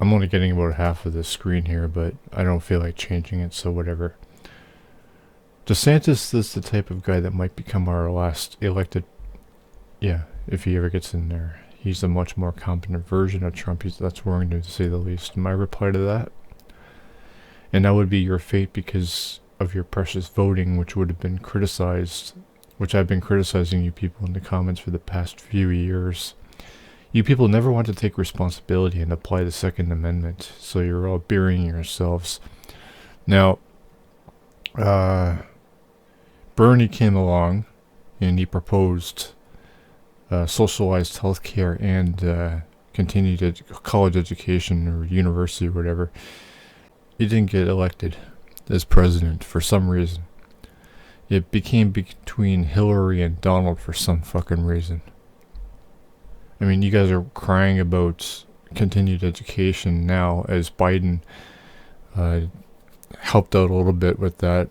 I'm only getting about half of the screen here, but I don't feel like changing it, so whatever. DeSantis is the type of guy that might become our last elected. Yeah, if he ever gets in there. He's a much more competent version of Trump. That's worrying to say the least. My reply to that? And that would be your fate because of your precious voting, which would have been criticized, which I've been criticizing you people in the comments for the past few years. You people never want to take responsibility and apply the Second Amendment, so you're all burying yourselves. Now, Bernie came along and he proposed socialized healthcare and continued college education or university or whatever. He didn't get elected as president for some reason. It became between Hillary and Donald for some fucking reason. I mean, you guys are crying about continued education now as Biden helped out a little bit with that.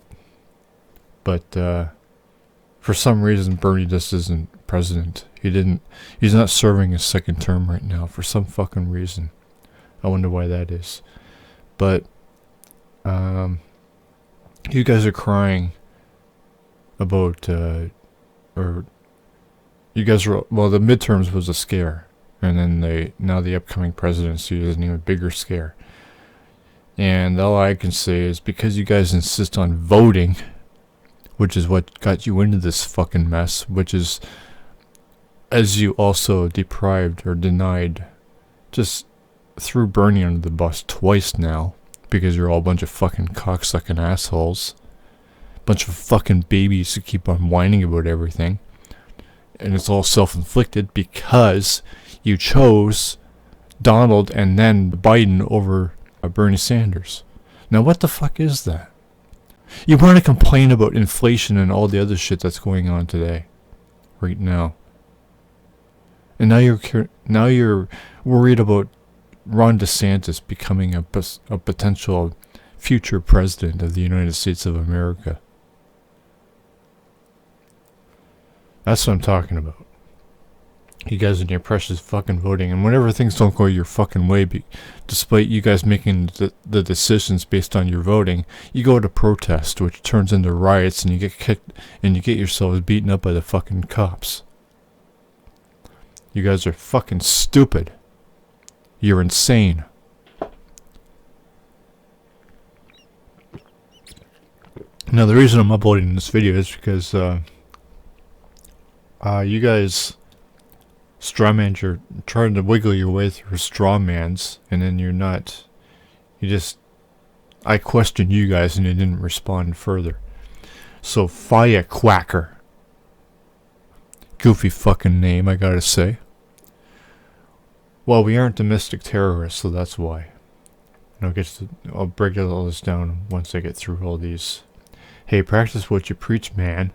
But for some reason, Bernie just isn't president. He's not serving his second term right now for some fucking reason. I wonder why that is. But you guys are crying about, or you guys were, well, the midterms was a scare, and then now the upcoming presidency is an even bigger scare. And all I can say is because you guys insist on voting, which is what got you into this fucking mess, which is, as you also deprived or denied, just threw Bernie under the bus twice now, because you're all a bunch of fucking cocksucking assholes. Bunch of fucking babies who keep on whining about everything. And it's all self-inflicted because you chose Donald and then Biden over Bernie Sanders. Now what the fuck is that? You want to complain about inflation and all the other shit that's going on today, right now. And now you're worried about Ron DeSantis becoming a potential future president of the United States of America. That's what I'm talking about. You guys and your precious fucking voting, and whenever things don't go your fucking way, despite you guys making the decisions based on your voting, you go to protest, which turns into riots, and you get kicked, and you get yourselves beaten up by the fucking cops. You guys are fucking stupid. You're insane. Now the reason I'm uploading this video is because you guys strawmans, you're trying to wiggle your way through strawmans, and then you're not. I questioned you guys and you didn't respond further. So Firecracker. Goofy fucking name, I gotta say. Well, we aren't domestic terrorists, so that's why. And I'll break all this down once I get through all these. Hey, practice what you preach, man.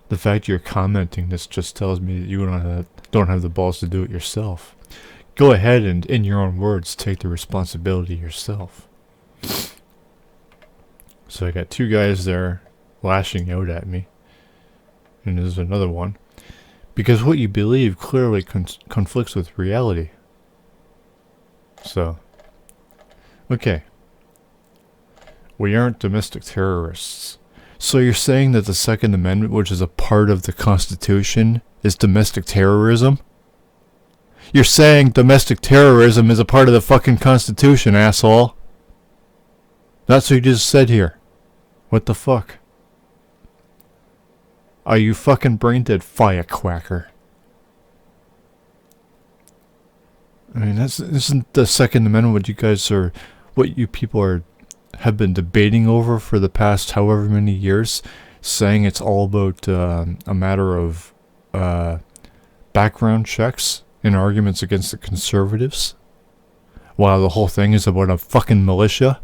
The fact you're commenting this just tells me that you don't have the balls to do it yourself. Go ahead and, in your own words, take the responsibility yourself. So I got two guys there lashing out at me. And there's another one. Because what you believe clearly conflicts with reality. So, okay. We aren't domestic terrorists. So you're saying that the Second Amendment, which is a part of the Constitution, is domestic terrorism? You're saying domestic terrorism is a part of the fucking Constitution, asshole. That's what you just said here. What the fuck? Are you fucking brain dead, firecracker? I mean, isn't the Second Amendment what you people have been debating over for the past however many years, saying it's all about a matter of background checks and arguments against the conservatives, while the whole thing is about a fucking militia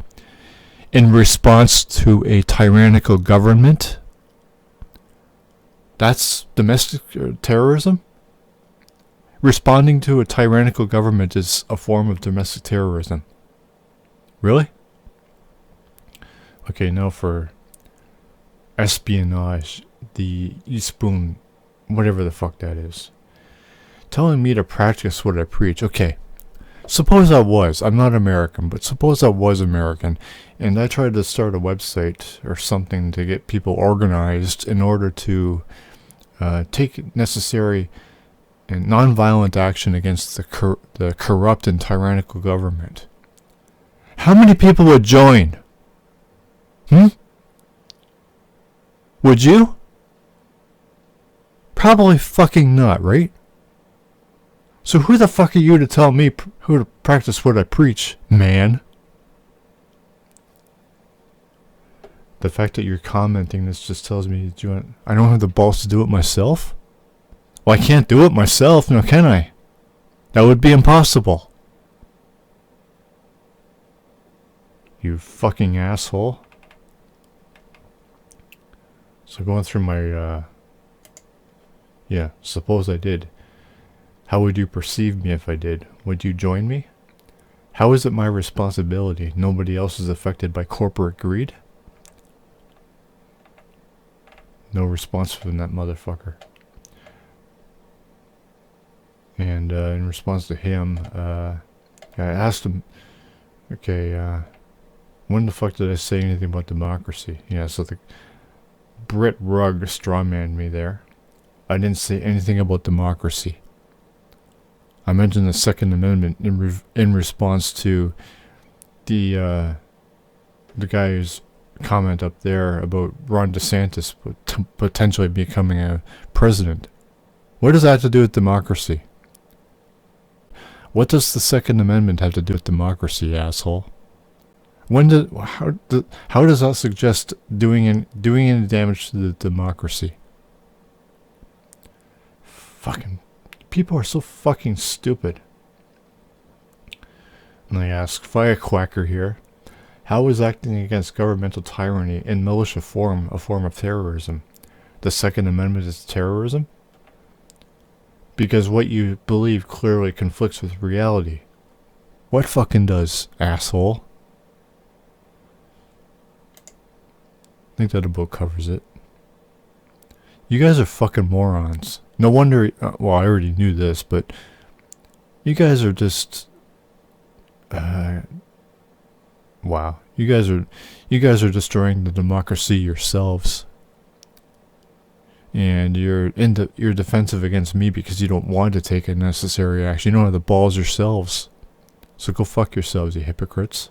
in response to a tyrannical government? That's domestic terrorism? Responding to a tyrannical government is a form of domestic terrorism. Really? Okay, now for espionage, the Eastbourne, whatever the fuck that is. Telling me to practice what I preach. Okay, suppose I was. I'm not American, but suppose I was American, and I tried to start a website or something to get people organized in order to take necessary and nonviolent action against the corrupt and tyrannical government. How many people would join? Would you? Probably fucking not, right? So who the fuck are you to tell me who to practice what I preach, man? The fact that you're commenting this just tells me I don't have the balls to do it myself? Well, I can't do it myself, now can I? That would be impossible. You fucking asshole. So going through my, yeah, suppose I did. How would you perceive me if I did? Would you join me? How is it my responsibility? Nobody else is affected by corporate greed? No response from that motherfucker. And in response to him, I asked him, okay, when the fuck did I say anything about democracy? Yeah, so the Brit Rugg strawmanned me there. I didn't say anything about democracy. I mentioned the Second Amendment in response to the guy's comment up there about Ron DeSantis potentially becoming a president. What does that have to do with democracy? What does the Second Amendment have to do with democracy, asshole? How does that suggest doing any damage to the democracy? Fucking people are so fucking stupid. And I ask Firecracker here, how is acting against governmental tyranny in militia form a form of terrorism? The Second Amendment is terrorism? Because what you believe clearly conflicts with reality. What fucking does, asshole? I think that about covers it. You guys are fucking morons. No wonder, well, I already knew this, but you guys are just, wow. You guys are destroying the democracy yourselves. And you're defensive against me because you don't want to take a necessary action. You don't have the balls yourselves. So go fuck yourselves, you hypocrites.